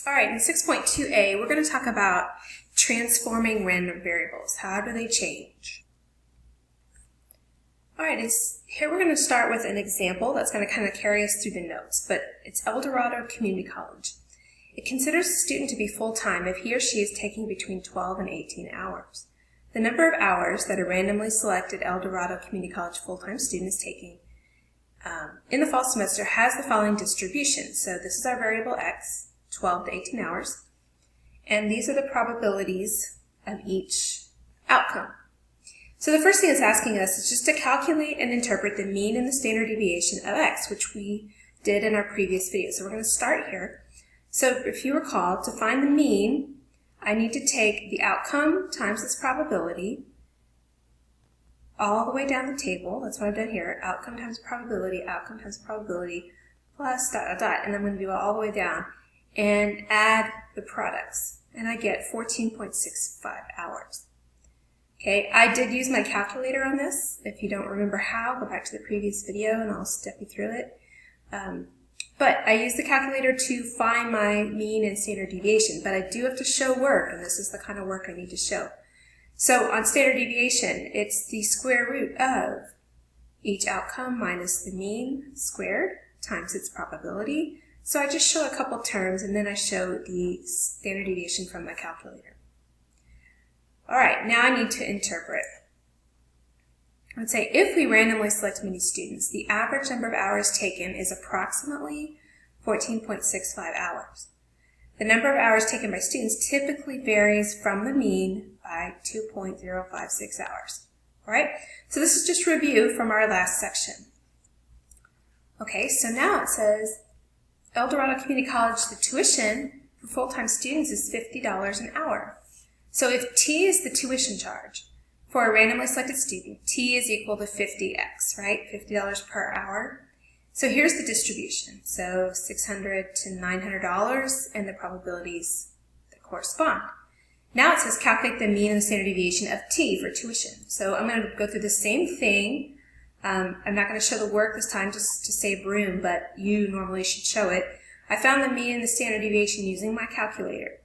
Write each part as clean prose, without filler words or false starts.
All right, in 6.2a, we're going to talk about transforming random variables. How do they change? All right, here we're going to start with an example that's going to kind of carry us through the notes, but it's El Dorado Community College. It considers a student to be full-time if he or she is taking between 12 and 18 hours. The number of hours that a randomly selected El Dorado Community College full-time student is taking in the fall semester has the following distribution. So this is our variable x, 12 to 18 hours, and these are the probabilities of each outcome. So the first thing it's asking us is just to calculate and interpret the mean and the standard deviation of x, which we did in our previous video. So we're going to start here. So if you recall, to find the mean, I need to take the outcome times its probability all the way down the table. That's what I've done here. Outcome times probability, plus dot, dot, dot. And I'm going to do it all the way down and add the products. And I get 14.65 hours. Okay, I did use my calculator on this. If you don't remember how, go back to the previous video and I'll step you through it. But I used the calculator to find my mean and standard deviation, but I do have to show work, and this is the kind of work I need to show. So on standard deviation, it's the square root of each outcome minus the mean squared times its probability. So I just show a couple terms and then I show the standard deviation from my calculator. All right, now I need to interpret. Let's say if we randomly select many students, the average number of hours taken is approximately 14.65 hours. The number of hours taken by students typically varies from the mean by 2.056 hours. All right, so this is just review from our last section. Okay, so now it says El Dorado Community College, the tuition for full-time students is $50 an hour. So if T is the tuition charge for a randomly selected student, T is equal to 50x, right? $50 per hour. So here's the distribution. So $600 to $900 and the probabilities that correspond. Now it says calculate the mean and the standard deviation of T for tuition. So I'm going to go through the same thing. I'm not going to show the work this time just to save room, but you normally should show it. I found the mean and the standard deviation using my calculator.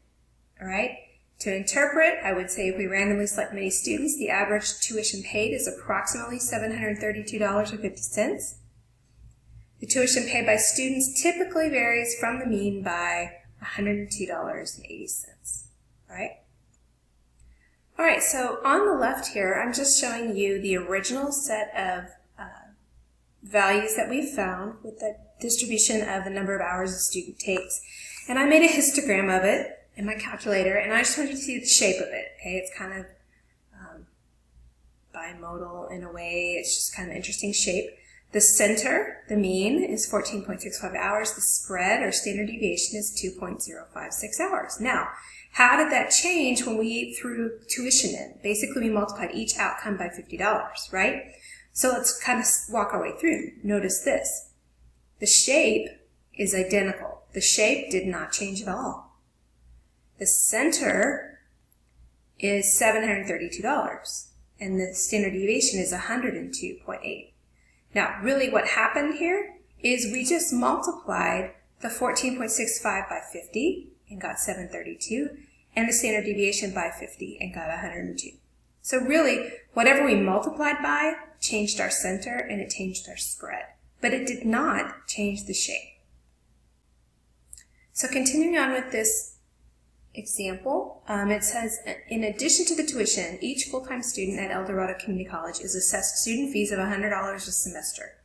All right. To interpret, I would say if we randomly select many students, the average tuition paid is approximately $732.50. The tuition paid by students typically varies from the mean by $102.80. Right? All right, so on the left here, I'm just showing you the original set of values that we found with the distribution of the number of hours a student takes. And I made a histogram of it in my calculator, and I just wanted you to see the shape of it. Okay, it's kind of bimodal in a way. It's just kind of an interesting shape. The center, the mean, is 14.65 hours. The spread, or standard deviation, is 2.056 hours. Now, how did that change when we threw tuition in? Basically, we multiplied each outcome by $50, right? So let's kind of walk our way through. Notice this. The shape is identical. The shape did not change at all. The center is $732, and the standard deviation is 102.8. Now, really what happened here is we just multiplied the 14.65 by 50 and got 732, and the standard deviation by 50 and got 102. So really, whatever we multiplied by changed our center and it changed our spread, but it did not change the shape. So continuing on with this example, it says, in addition to the tuition, each full-time student at El Dorado Community College is assessed student fees of $100 a semester.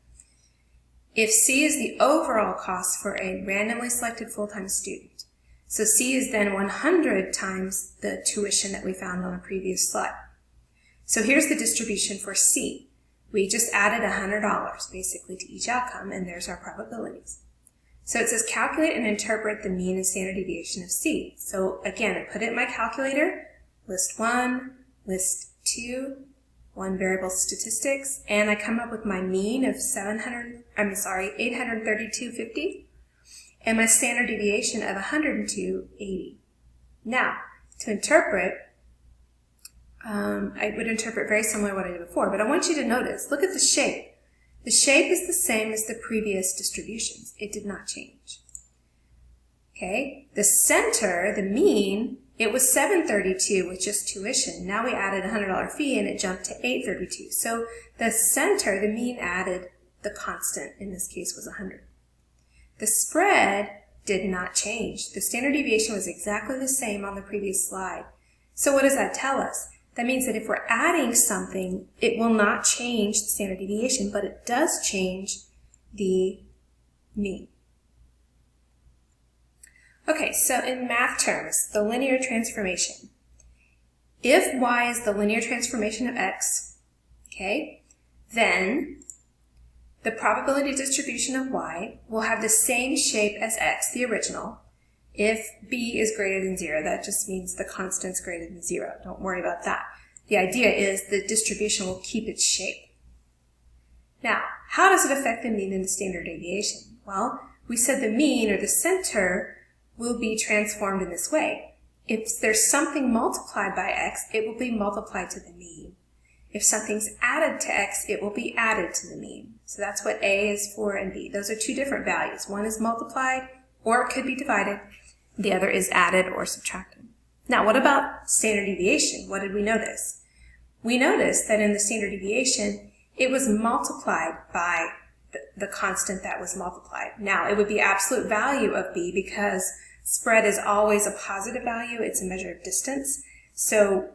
If C is the overall cost for a randomly selected full-time student, so C is then 100 times the tuition that we found on a previous slide. So here's the distribution for C. We just added $100 basically to each outcome, and there's our probabilities. So it says calculate and interpret the mean and standard deviation of C. So again, I put it in my calculator, list 1, list 2, 1 variable statistics, and I come up with my mean of 832.50 and my standard deviation of 102.80. Now, to interpret, I would interpret very similar to what I did before, but I want you to notice, look at the shape. The shape is the same as the previous distributions. It did not change. Okay, the center, the mean, it was $732 with just tuition. Now we added a $100 fee and it jumped to $832. So the center, the mean added the constant, in this case was 100. The spread did not change. The standard deviation was exactly the same on the previous slide. So what does that tell us? That means that if we're adding something, it will not change the standard deviation, but it does change the mean. Okay, so in math terms, the linear transformation. If y is the linear transformation of x, okay, then the probability distribution of y will have the same shape as x, the original. If b is greater than 0, that just means the constant's greater than 0. Don't worry about that. The idea is the distribution will keep its shape. Now, how does it affect the mean and the standard deviation? Well, we said the mean, or the center, will be transformed in this way. If there's something multiplied by x, it will be multiplied to the mean. If something's added to x, it will be added to the mean. So that's what A is for and B. Those are two different values. One is multiplied, or it could be divided. The other is added or subtracted. Now, what about standard deviation? What did we notice? We noticed that in the standard deviation, it was multiplied by the constant that was multiplied. Now, it would be absolute value of B because spread is always a positive value. It's a measure of distance. So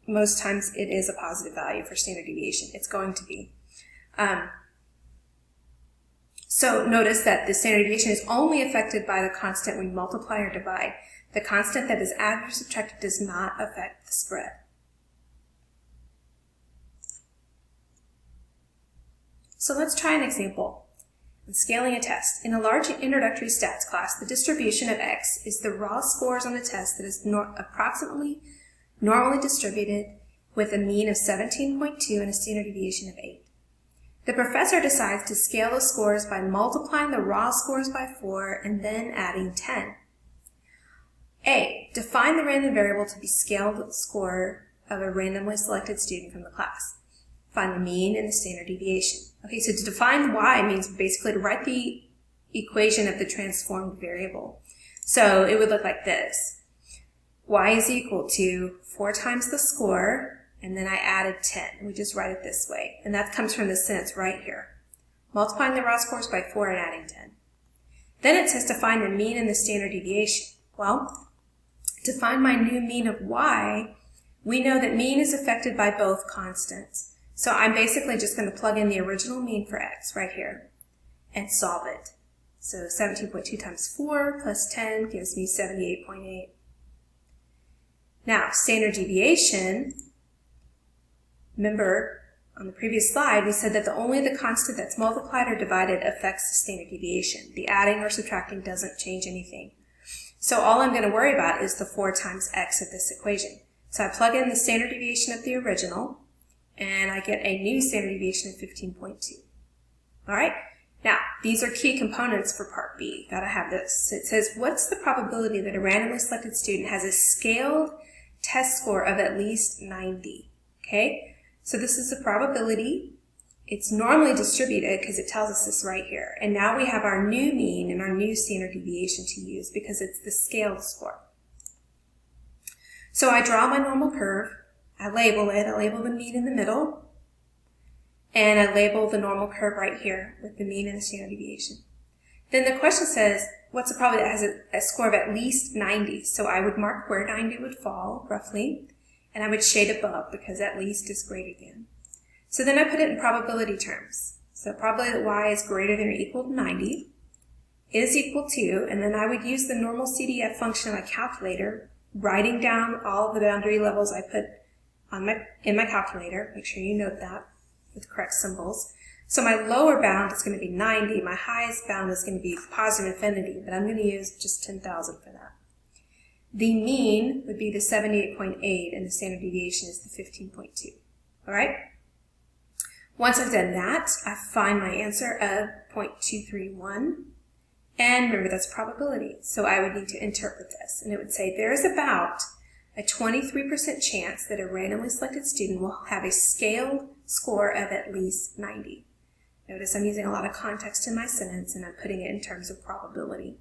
most times it is a positive value for standard deviation. It's going to be. So notice that the standard deviation is only affected by the constant we multiply or divide. The constant that is added or subtracted does not affect the spread. So let's try an example. In scaling a test. In a large introductory stats class, the distribution of x is the raw scores on the test that is approximately normally distributed with a mean of 17.2 and a standard deviation of 8. The professor decides to scale the scores by multiplying the raw scores by 4 and then adding 10. A. Define the random variable to be scaled score of a randomly selected student from the class. Find the mean and the standard deviation. Okay, so to define y means basically to write the equation of the transformed variable. So it would look like this. Y is equal to 4 times the score, and then I added 10. We just write it this way. And that comes from the sentence right here. Multiplying the raw scores by 4 and adding 10. Then it says to find the mean and the standard deviation. Well, to find my new mean of y, we know that mean is affected by both constants. So I'm basically just going to plug in the original mean for x right here and solve it. So 17.2 times 4 plus 10 gives me 78.8. Now, standard deviation, remember on the previous slide we said that only the constant that's multiplied or divided affects the standard deviation. The adding or subtracting doesn't change anything. So all I'm going to worry about is the 4 times x of this equation. So I plug in the standard deviation of the original, and I get a new standard deviation of 15.2. All right? Now, these are key components for part B. Gotta have this. It says, what's the probability that a randomly selected student has a scaled test score of at least 90? Okay? So this is the probability. It's normally distributed because it tells us this right here. And now we have our new mean and our new standard deviation to use because it's the scaled score. So I draw my normal curve. I label it. I label the mean in the middle. And I label the normal curve right here with the mean and the standard deviation. Then the question says, what's the probability that has a score of at least 90? So I would mark where 90 would fall, roughly, and I would shade above because at least is greater than. So then I put it in probability terms. So probability that y is greater than or equal to 90 is equal to, and then I would use the normal CDF function on my calculator, writing down all of the boundary levels I put in my calculator. Make sure you note that with the correct symbols. So my lower bound is going to be 90. My highest bound is going to be positive infinity, but I'm going to use just 10,000 for that. The mean would be the 78.8, and the standard deviation is the 15.2. All right? Once I've done that, I find my answer of 0.231. And remember, that's probability. So I would need to interpret this. And it would say there is about a 23% chance that a randomly selected student will have a scaled score of at least 90. Notice I'm using a lot of context in my sentence, and I'm putting it in terms of probability.